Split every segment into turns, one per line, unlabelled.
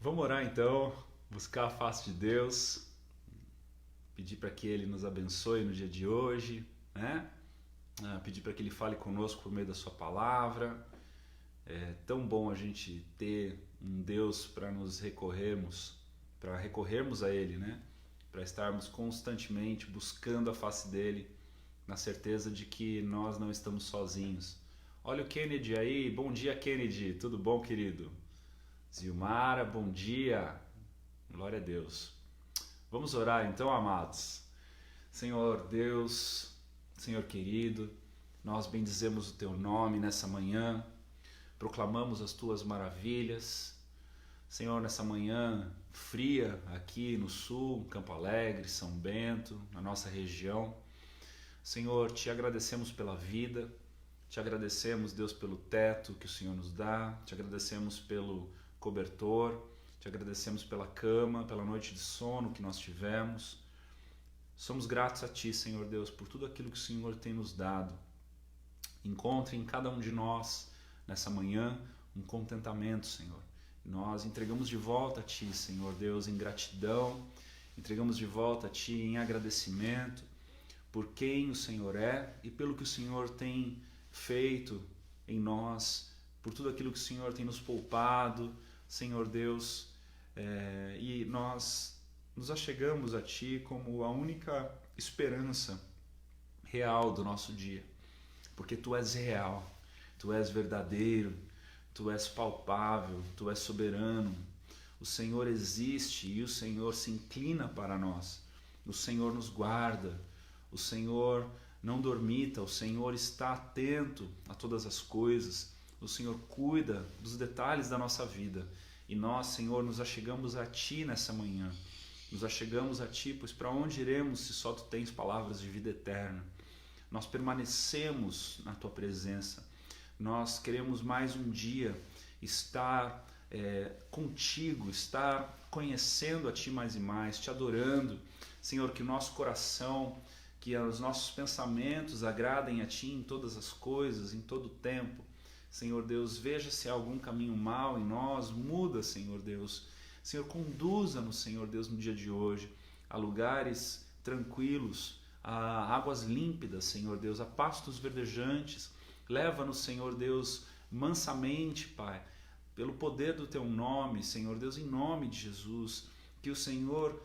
Vamos orar então, buscar a face de Deus, pedir para que Ele nos abençoe no dia de hoje, né? Pedir para que Ele fale conosco por meio da Sua palavra. É tão bom a gente ter um Deus para nos recorrermos, para recorrermos a Ele, né? Para estarmos constantemente buscando a face dEle, na certeza de que nós não estamos sozinhos. Olha o Kennedy aí, bom dia Kennedy, tudo bom querido? Zilmara, bom dia, glória a Deus. Vamos orar então, amados. Senhor Deus, Senhor querido, nós bendizemos o Teu nome nessa manhã, proclamamos as Tuas maravilhas. Senhor, nessa manhã fria aqui no sul, Campo Alegre, São Bento, na nossa região. Senhor, Te agradecemos pela vida, Te agradecemos, Deus, pelo teto que o Senhor nos dá, Te agradecemos pelo cobertor, Te agradecemos pela cama, pela noite de sono que nós tivemos. Somos gratos a Ti, Senhor Deus, por tudo aquilo que o Senhor tem nos dado. Encontre em cada um de nós, nessa manhã, um contentamento, Senhor. Nós entregamos de volta a Ti, Senhor Deus, em gratidão, entregamos de volta a Ti em agradecimento por quem o Senhor é e pelo que o Senhor tem feito em nós, por tudo aquilo que o Senhor tem nos poupado, Senhor Deus, e nós nos achegamos a Ti como a única esperança real do nosso dia, porque Tu és real, Tu és verdadeiro, Tu és palpável, Tu és soberano, o Senhor existe e o Senhor se inclina para nós, o Senhor nos guarda, o Senhor não dormita, o Senhor está atento a todas as coisas, o Senhor cuida dos detalhes da nossa vida. E nós, Senhor, nos achegamos a Ti nessa manhã. Nos achegamos a Ti, pois para onde iremos se só Tu tens palavras de vida eterna? Nós permanecemos na Tua presença. Nós queremos mais um dia estar contigo, estar conhecendo a Ti mais e mais, Te adorando. Senhor, que o nosso coração, que os nossos pensamentos agradem a Ti em todas as coisas, em todo o tempo. Senhor Deus, veja se há algum caminho mau em nós, muda, Senhor Deus. Senhor, conduza-nos, Senhor Deus, no dia de hoje, a lugares tranquilos, a águas límpidas, Senhor Deus, a pastos verdejantes. Leva-nos, Senhor Deus, mansamente, Pai, pelo poder do Teu nome, Senhor Deus, em nome de Jesus, que o Senhor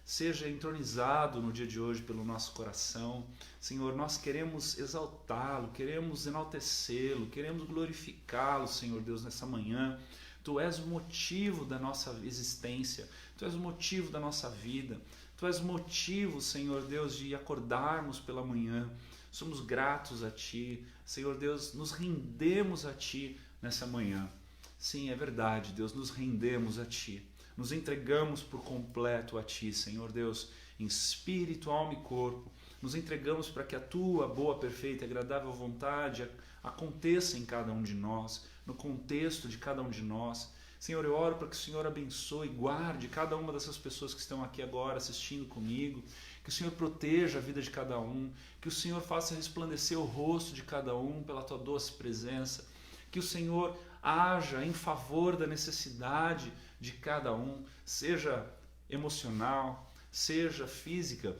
seja entronizado no dia de hoje pelo nosso coração. Senhor, nós queremos exaltá-lo, queremos enaltecê-lo, queremos glorificá-lo, Senhor Deus, nessa manhã. Tu és o motivo da nossa existência, Tu és o motivo da nossa vida, Tu és o motivo, Senhor Deus, de acordarmos pela manhã. Somos gratos a Ti, Senhor Deus, nos rendemos a Ti nessa manhã. Sim, é verdade, Deus, nos rendemos a Ti. Nos entregamos por completo a Ti, Senhor Deus, em espírito, alma e corpo. Nos entregamos para que a Tua boa, perfeita e agradável vontade aconteça em cada um de nós, no contexto de cada um de nós. Senhor, eu oro para que o Senhor abençoe e guarde cada uma dessas pessoas que estão aqui agora assistindo comigo, que o Senhor proteja a vida de cada um, que o Senhor faça resplandecer o rosto de cada um pela Tua doce presença, que o Senhor haja em favor da necessidade de cada um, seja emocional, seja física,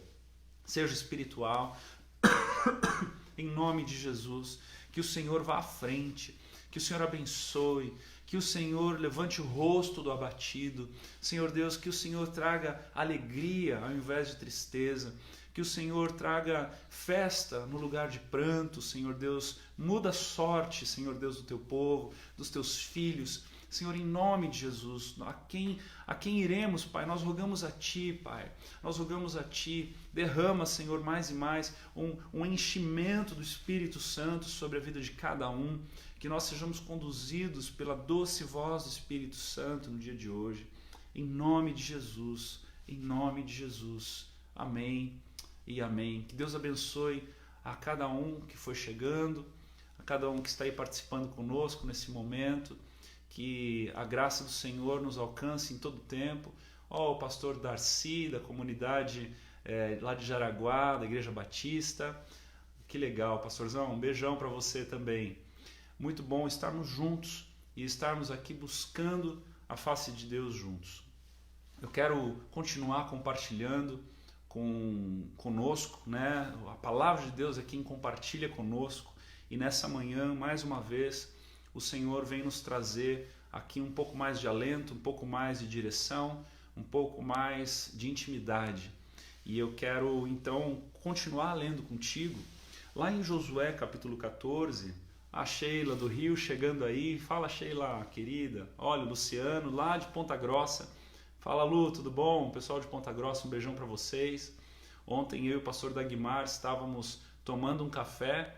seja espiritual, em nome de Jesus, que o Senhor vá à frente, que o Senhor abençoe, que o Senhor levante o rosto do abatido, Senhor Deus, que o Senhor traga alegria ao invés de tristeza, que o Senhor traga festa no lugar de pranto, Senhor Deus, muda a sorte, Senhor Deus, do Teu povo, dos Teus filhos, Senhor, em nome de Jesus, a quem iremos, Pai? Nós rogamos a Ti, Pai, nós rogamos a Ti, derrama, Senhor, mais e mais um enchimento do Espírito Santo sobre a vida de cada um, que nós sejamos conduzidos pela doce voz do Espírito Santo no dia de hoje, em nome de Jesus, amém e amém. Que Deus abençoe a cada um que foi chegando, a cada um que está aí participando conosco nesse momento, que a graça do Senhor nos alcance em todo tempo. O pastor Darcy, da comunidade lá de Jaraguá, da Igreja Batista, que legal, pastorzão, um beijão para você também. Muito bom estarmos juntos e estarmos aqui buscando a face de Deus juntos. Eu quero continuar compartilhando conosco, né? A palavra de Deus é quem compartilha conosco, e nessa manhã, mais uma vez, o Senhor vem nos trazer aqui um pouco mais de alento, um pouco mais de direção, um pouco mais de intimidade. E eu quero então continuar lendo contigo, lá em Josué capítulo 14, a Sheila do Rio chegando aí. Fala, Sheila, querida. Olha, o Luciano lá de Ponta Grossa. Fala, Lu, tudo bom? Pessoal de Ponta Grossa, um beijão para vocês. Ontem eu e o pastor Dagmar estávamos tomando um café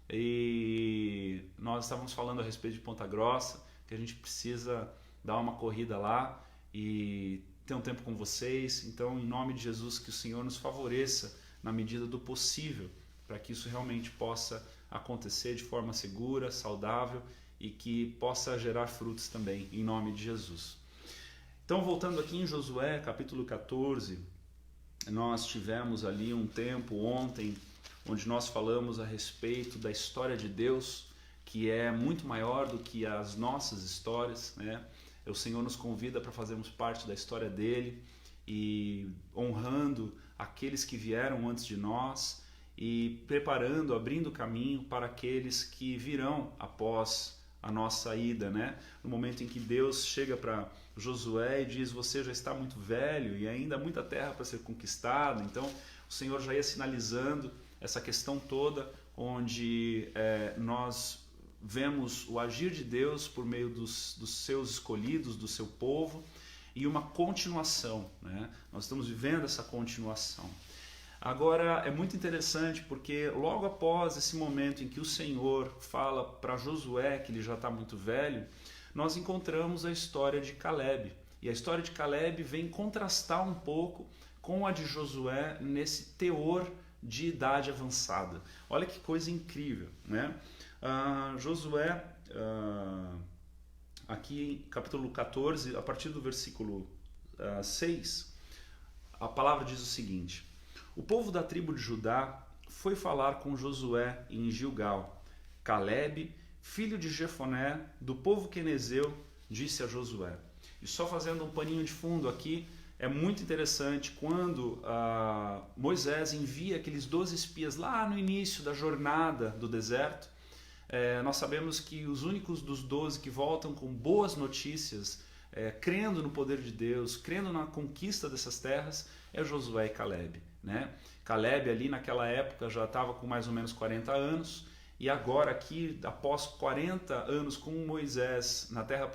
e nós estávamos falando a respeito de Ponta Grossa, que a gente precisa dar uma corrida lá e ter um tempo com vocês. Então, em nome de Jesus, que o Senhor nos favoreça na medida do possível, para que isso realmente possa acontecer de forma segura, saudável e que possa gerar frutos também, em nome de Jesus. Então, voltando aqui em Josué, capítulo 14, nós tivemos ali um tempo ontem, onde nós falamos a respeito da história de Deus, que é muito maior do que as nossas histórias, né? O Senhor nos convida para fazermos parte da história dele e honrando aqueles que vieram antes de nós e preparando, abrindo caminho para aqueles que virão após a nossa ida, né? No momento em que Deus chega para Josué e diz: você já está muito velho e ainda há muita terra para ser conquistada. Então o Senhor já ia sinalizando essa questão toda, onde nós vemos o agir de Deus por meio dos seus escolhidos, do seu povo, e uma continuação, né? Nós estamos vivendo essa continuação. Agora é muito interessante porque logo após esse momento em que o Senhor fala para Josué que ele já está muito velho, nós encontramos a história de Caleb. E a história de Caleb vem contrastar um pouco com a de Josué nesse teor de idade avançada. Olha que coisa incrível, né? Josué, aqui em capítulo 14, a partir do versículo 6, a palavra diz o seguinte: o povo da tribo de Judá foi falar com Josué em Gilgal. Caleb, filho de Jefoné, do povo quenezeu, disse a Josué. E só fazendo um paninho de fundo aqui, é muito interessante quando Moisés envia aqueles 12 espias lá no início da jornada do deserto. Nós sabemos que os únicos dos 12 que voltam com boas notícias, crendo no poder de Deus, crendo na conquista dessas terras, é Josué e Caleb, né? Caleb ali naquela época já estava com mais ou menos 40 anos, e agora aqui, após 40 anos com Moisés na terra,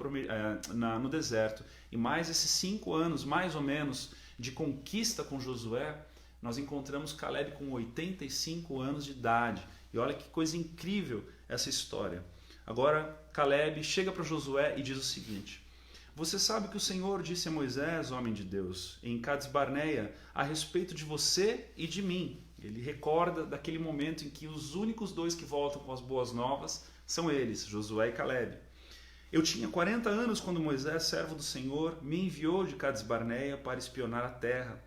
no deserto, e mais esses 5 anos mais ou menos de conquista com Josué, nós encontramos Caleb com 85 anos de idade. E olha que coisa incrível essa história. Agora Caleb chega para Josué e diz o seguinte: você sabe que o Senhor disse a Moisés, homem de Deus, em Cades Barneia, a respeito de você e de mim. Ele recorda daquele momento em que os únicos 2 que voltam com as boas novas são eles, Josué e Caleb. Eu tinha 40 anos quando Moisés, servo do Senhor, me enviou de Cades Barneia para espionar a terra.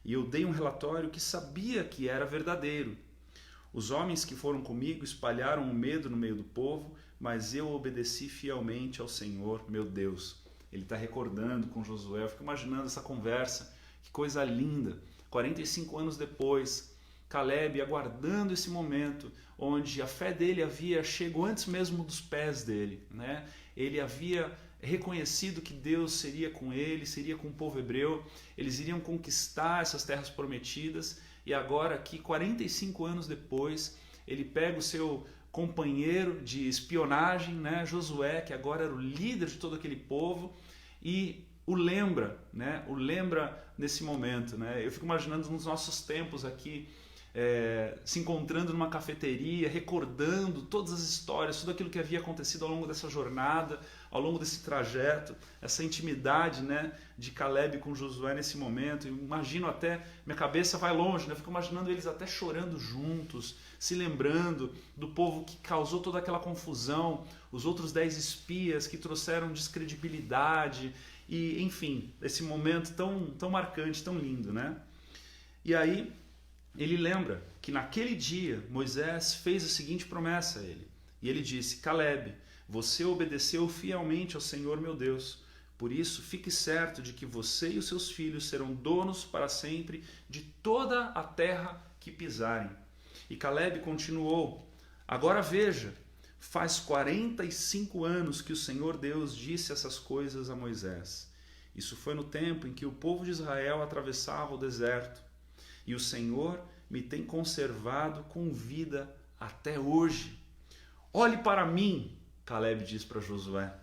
E eu dei um relatório que sabia que era verdadeiro. Os homens que foram comigo espalharam o medo no meio do povo, mas eu obedeci fielmente ao Senhor, meu Deus. Ele está recordando com Josué. Eu fico imaginando essa conversa, que coisa linda. 45 anos depois, Caleb aguardando esse momento onde a fé dele havia chegado antes mesmo dos pés dele, né? Ele havia reconhecido que Deus seria com ele, seria com o povo hebreu, eles iriam conquistar essas terras prometidas, e agora aqui, 45 anos depois, ele pega o seu companheiro de espionagem, né, Josué, que agora era o líder de todo aquele povo, e o lembra, né? O lembra nesse momento, né? Eu fico imaginando nos nossos tempos aqui, se encontrando numa cafeteria, recordando todas as histórias, tudo aquilo que havia acontecido ao longo dessa jornada, ao longo desse trajeto, essa intimidade, né, de Caleb com Josué nesse momento. Eu imagino até, minha cabeça vai longe, né? Eu fico imaginando eles até chorando juntos, se lembrando do povo que causou toda aquela confusão, os outros 10 espias que trouxeram descredibilidade, e enfim, esse momento tão marcante, tão lindo, né? E aí ele lembra que naquele dia Moisés fez a seguinte promessa a ele. E ele disse: Caleb, você obedeceu fielmente ao Senhor meu Deus. Por isso, fique certo de que você e os seus filhos serão donos para sempre de toda a terra que pisarem. E Caleb continuou: agora veja, faz 45 anos que o Senhor Deus disse essas coisas a Moisés. Isso foi no tempo em que o povo de Israel atravessava o deserto. E o Senhor me tem conservado com vida até hoje. Olhe para mim, Caleb diz para Josué.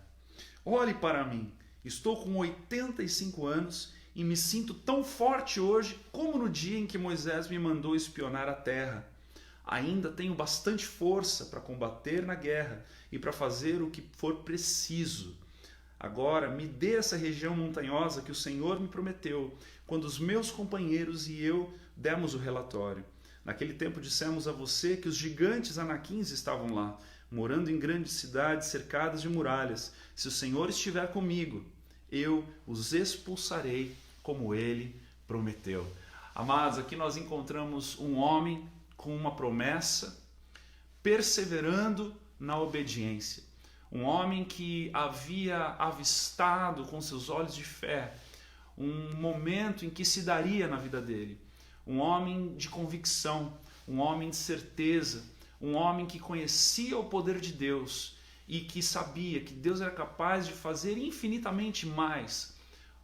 Olhe para mim. Estou com 85 anos e me sinto tão forte hoje como no dia em que Moisés me mandou espionar a terra. Ainda tenho bastante força para combater na guerra e para fazer o que for preciso. Agora me dê essa região montanhosa que o Senhor me prometeu, quando os meus companheiros e eu demos o relatório. Naquele tempo dissemos a você que os gigantes anaquins estavam lá, morando em grandes cidades cercadas de muralhas. Se o Senhor estiver comigo, eu os expulsarei como ele prometeu. Amados, aqui nós encontramos um homem com uma promessa, perseverando na obediência. Um homem que havia avistado com seus olhos de fé um momento em que se daria na vida dele. Um homem de convicção, um homem de certeza, um homem que conhecia o poder de Deus e que sabia que Deus era capaz de fazer infinitamente mais.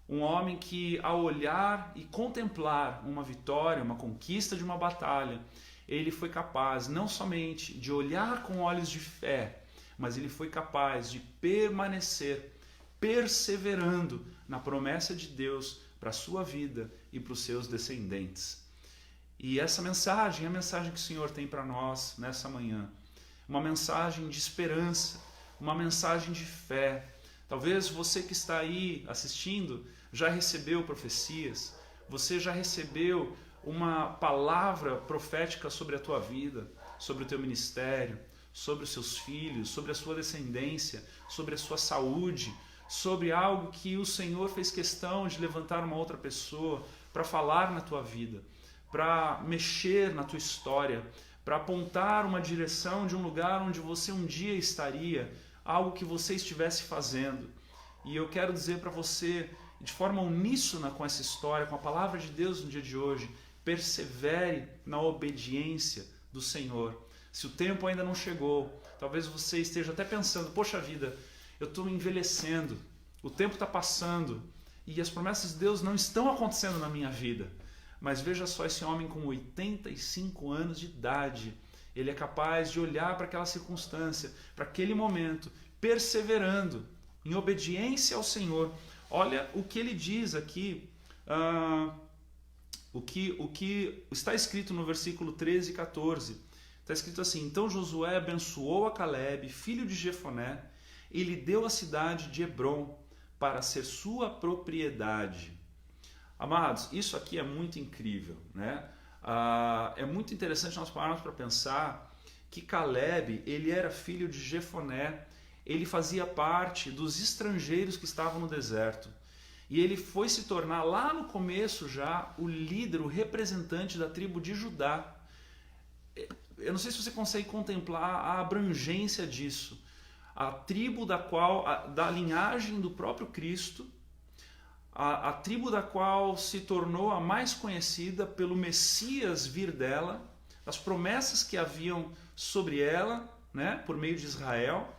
Um homem que, ao olhar e contemplar uma vitória, uma conquista de uma batalha, ele foi capaz não somente de olhar com olhos de fé, mas ele foi capaz de permanecer, perseverando na promessa de Deus para a sua vida e para os seus descendentes. E essa mensagem é a mensagem que o Senhor tem para nós nessa manhã. Uma mensagem de esperança, uma mensagem de fé. Talvez você que está aí assistindo já recebeu profecias, você já recebeu uma palavra profética sobre a tua vida, sobre o teu ministério, sobre os seus filhos, sobre a sua descendência, sobre a sua saúde, sobre algo que o Senhor fez questão de levantar uma outra pessoa para falar na tua vida, para mexer na tua história, para apontar uma direção de um lugar onde você um dia estaria, algo que você estivesse fazendo. E eu quero dizer para você, de forma uníssona com essa história, com a palavra de Deus no dia de hoje, persevere na obediência do Senhor. Se o tempo ainda não chegou, talvez você esteja até pensando, poxa vida, eu estou envelhecendo, o tempo está passando e as promessas de Deus não estão acontecendo na minha vida. Mas veja só, esse homem com 85 anos de idade, ele é capaz de olhar para aquela circunstância, para aquele momento, perseverando em obediência ao Senhor. Olha o que ele diz aqui, o que está escrito no versículo 13 e 14. Está escrito assim: então Josué abençoou a Caleb, filho de Jefoné, e lhe deu a cidade de Hebrom para ser sua propriedade. Amados, isso aqui é muito incrível, né? É muito interessante nós pararmos para pensar que Caleb, ele era filho de Jefoné, ele fazia parte dos estrangeiros que estavam no deserto. E ele foi se tornar lá no começo já o líder, o representante da tribo de Judá. Eu não sei se você consegue contemplar a abrangência disso. A tribo da linhagem do próprio Cristo, a tribo da qual se tornou a mais conhecida pelo Messias vir dela, as promessas que haviam sobre ela, né, por meio de Israel,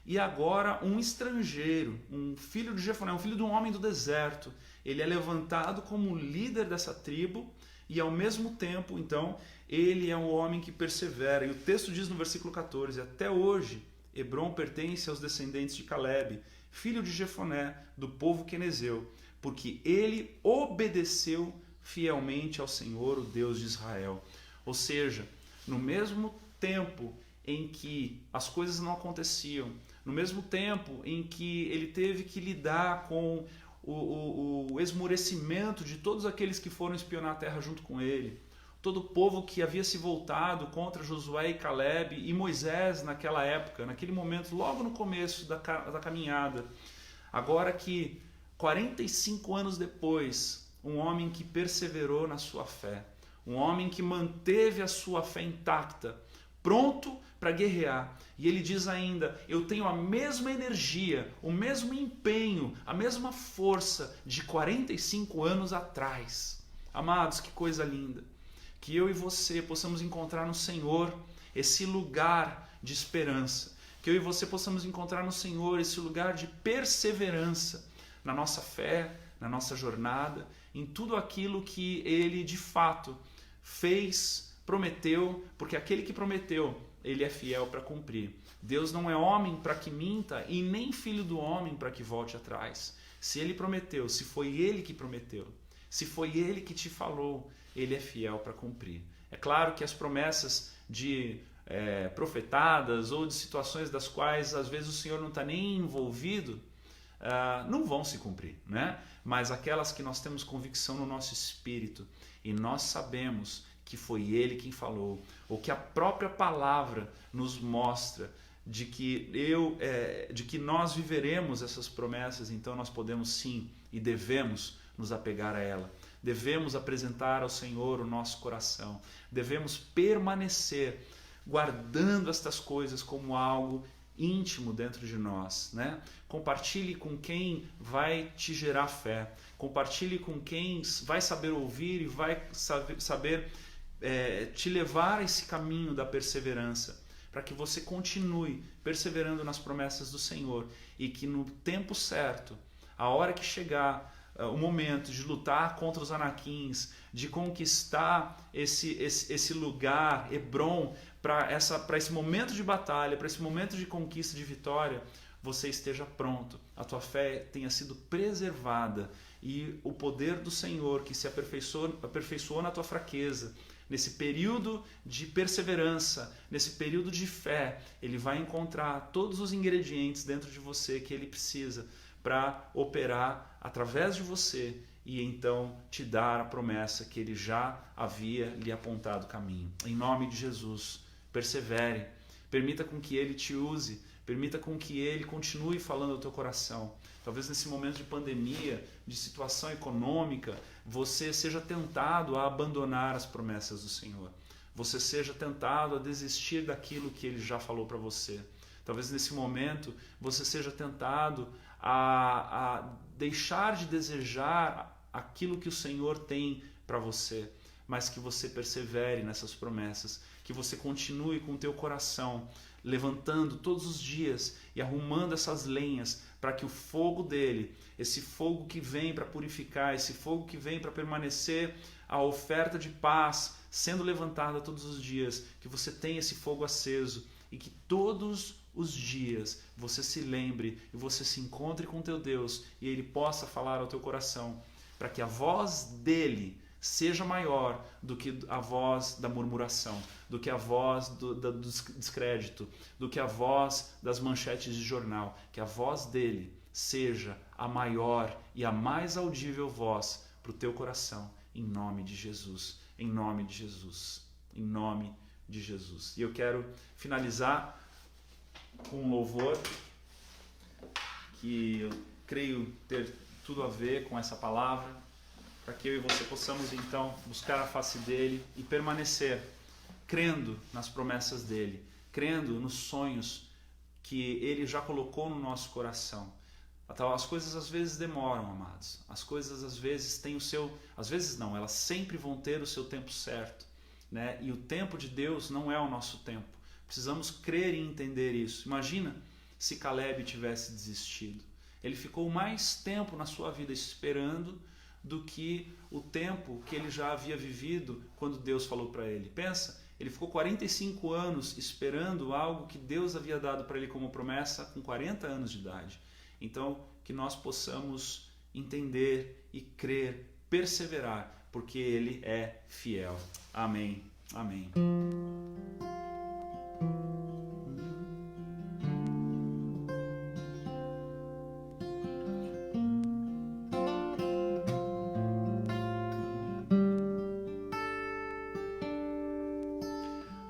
e agora um estrangeiro, um filho de Jefoné, um filho de um homem do deserto, ele é levantado como líder dessa tribo e ao mesmo tempo, então, ele é um homem que persevera. E o texto diz no versículo 14, até hoje, Hebrom pertence aos descendentes de Caleb, filho de Jefoné, do povo quenezeu, porque ele obedeceu fielmente ao Senhor, o Deus de Israel. Ou seja, no mesmo tempo em que as coisas não aconteciam, no mesmo tempo em que ele teve que lidar com o esmorecimento de todos aqueles que foram espionar a terra junto com ele, todo o povo que havia se voltado contra Josué e Caleb e Moisés naquela época, naquele momento, logo no começo da caminhada. Agora que 45 anos depois, um homem que perseverou na sua fé, um homem que manteve a sua fé intacta, pronto para guerrear. E ele diz ainda, eu tenho a mesma energia, o mesmo empenho, a mesma força de 45 anos atrás. Amados, que coisa linda. Que eu e você possamos encontrar no Senhor esse lugar de esperança. Que eu e você possamos encontrar no Senhor esse lugar de perseverança na nossa fé, na nossa jornada, em tudo aquilo que Ele de fato fez, prometeu, porque aquele que prometeu, Ele é fiel para cumprir. Deus não é homem para que minta e nem filho do homem para que volte atrás. Se Ele prometeu, se foi Ele que prometeu, se foi Ele que te falou, Ele é fiel para cumprir. É claro que as promessas de profetadas ou de situações das quais às vezes o Senhor não está nem envolvido, não vão se cumprir, né? Mas aquelas que nós temos convicção no nosso espírito e nós sabemos que foi Ele quem falou, ou que a própria palavra nos mostra de que nós viveremos essas promessas, então nós podemos sim e devemos nos apegar a ela. Devemos apresentar ao Senhor o nosso coração. Devemos permanecer guardando estas coisas como algo íntimo dentro de nós, né? Compartilhe com quem vai te gerar fé. Compartilhe com quem vai saber ouvir e vai saber te levar a esse caminho da perseverança, para que você continue perseverando nas promessas do Senhor e que no tempo certo, a hora que chegar o momento de lutar contra os anaquins, de conquistar esse lugar, Hebron, para esse momento de batalha, para esse momento de conquista, de vitória, você esteja pronto, a tua fé tenha sido preservada e o poder do Senhor que se aperfeiçoou na tua fraqueza, nesse período de perseverança, nesse período de fé, Ele vai encontrar todos os ingredientes dentro de você que Ele precisa para operar através de você e então te dar a promessa que Ele já havia lhe apontado o caminho. Em nome de Jesus, persevere, permita com que Ele te use, permita com que Ele continue falando ao teu coração. Talvez nesse momento de pandemia, de situação econômica, você seja tentado a abandonar as promessas do Senhor. Você seja tentado a desistir daquilo que Ele já falou para você. Talvez nesse momento você seja tentado a deixar de desejar aquilo que o Senhor tem para você, mas que você persevere nessas promessas, que você continue com o teu coração levantando todos os dias e arrumando essas lenhas para que o fogo dele, esse fogo que vem para purificar, esse fogo que vem para permanecer a oferta de paz sendo levantada todos os dias, que você tenha esse fogo aceso e que todos os dias você se lembre e você se encontre com teu Deus e Ele possa falar ao teu coração, para que a voz dele seja maior do que a voz da murmuração, do que a voz do descrédito, do que a voz das manchetes de jornal, que a voz dele seja a maior e a mais audível voz para o teu coração, em nome de Jesus, em nome de Jesus, em nome de Jesus. E eu quero finalizar com um louvor que eu creio ter tudo a ver com essa palavra, para que eu e você possamos então buscar a face dele e permanecer crendo nas promessas dele, crendo nos sonhos que ele já colocou no nosso coração. As coisas às vezes demoram, amados. As coisas às vezes têm o seu... Às vezes não, elas sempre vão ter o seu tempo certo, né? E o tempo de Deus não é o nosso tempo. Precisamos crer e entender isso. Imagina se Caleb tivesse desistido. Ele ficou mais tempo na sua vida esperando do que o tempo que ele já havia vivido quando Deus falou para ele. Pensa, ele ficou 45 anos esperando algo que Deus havia dado para ele como promessa com 40 anos de idade. Então, que nós possamos entender e crer, perseverar, porque Ele é fiel. Amém. Amém.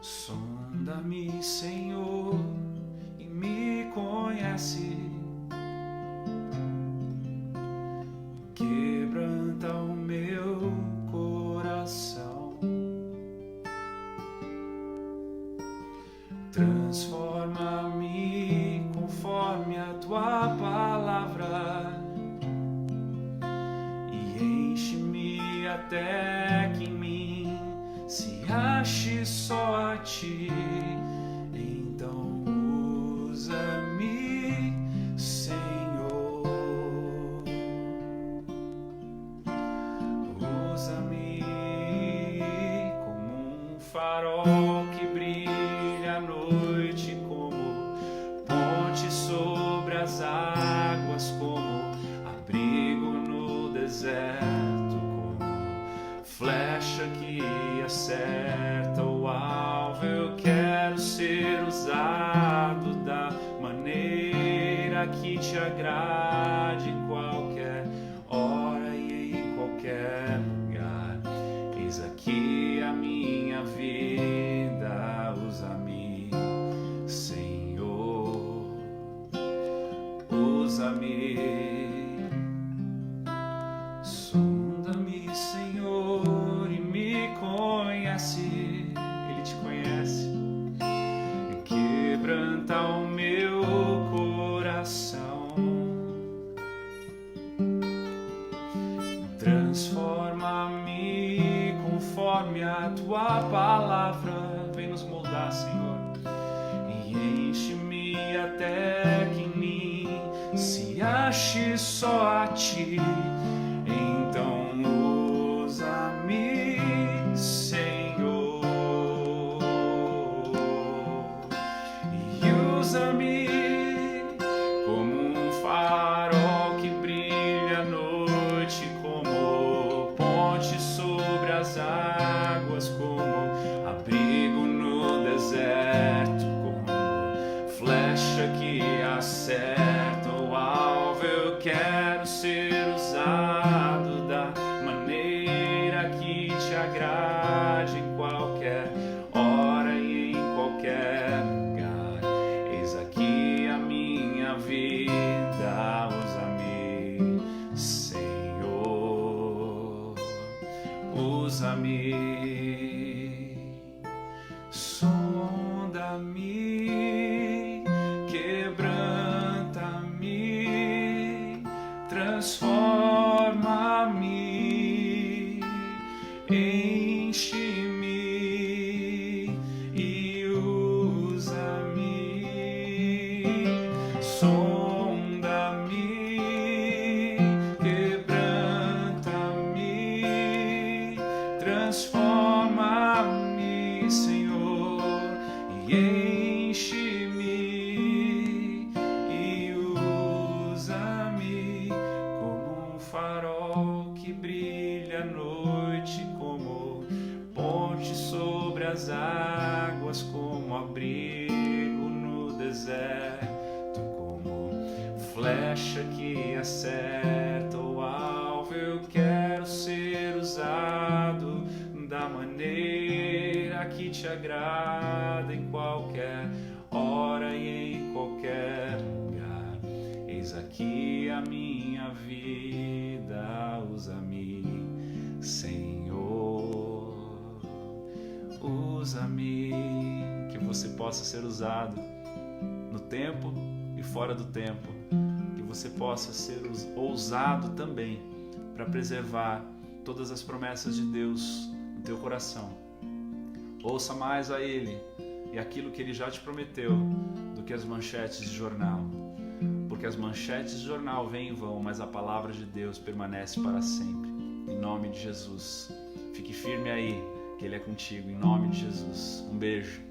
Sonda-me, Senhor, e me conhece. Quebranta o meu coração. tua palavra e enche-me até que em mim se ache só a ti. Então usa-me, Senhor, usa-me como um farol que brilha à noite, como ponte sobre as águas, como abrigo no deserto, como flecha que acerta o alvo. Eu quero ser usado da maneira que te agrade, em qualquer hora e em qualquer lugar. Eis aqui a minha vida, usa-me, Senhor, usa-me, sonda-me, Senhor, e me conhece. Ele te conhece, quebranta o meu coração, transforma-me conforme a tua palavra. Vem nos moldar, Senhor, e enche-me até que em mim se ache só a ti. Então usa-me, Senhor, e usa-me como um farol que brilha à noite, como ponte sobre as águas, como abrigo no deserto, como flecha que acerta o alvo. Eu quero ser usado da maneira que te agrade, em qualquer hora e em qualquer lugar. Eis aqui a minha vida, usa-me, Senhor, usa-me, sonda-me, quebranta-me, transforma-me, enche-me e usa-me, sonda-me, quebranta-me, transforma-me, Senhor, e enche-me e usa-me como um farol que brilha à noite, como ponte sobre as águas, como abrigo no deserto, como flecha que acerta o alvo. Eu quero ser usado da maneira que te agrada, em qualquer hora e em qualquer lugar. Eis aqui a minha vida, usa-me, Senhor, usa-me. Que você possa ser usado no tempo e fora do tempo, que você possa ser ousado também para preservar todas as promessas de Deus no teu coração. Ouça mais a Ele e aquilo que Ele já te prometeu do que as manchetes de jornal, porque as manchetes de jornal vêm e vão, mas a palavra de Deus permanece para sempre. Em nome de Jesus, fique firme aí, que Ele é contigo, em nome de Jesus. Um beijo.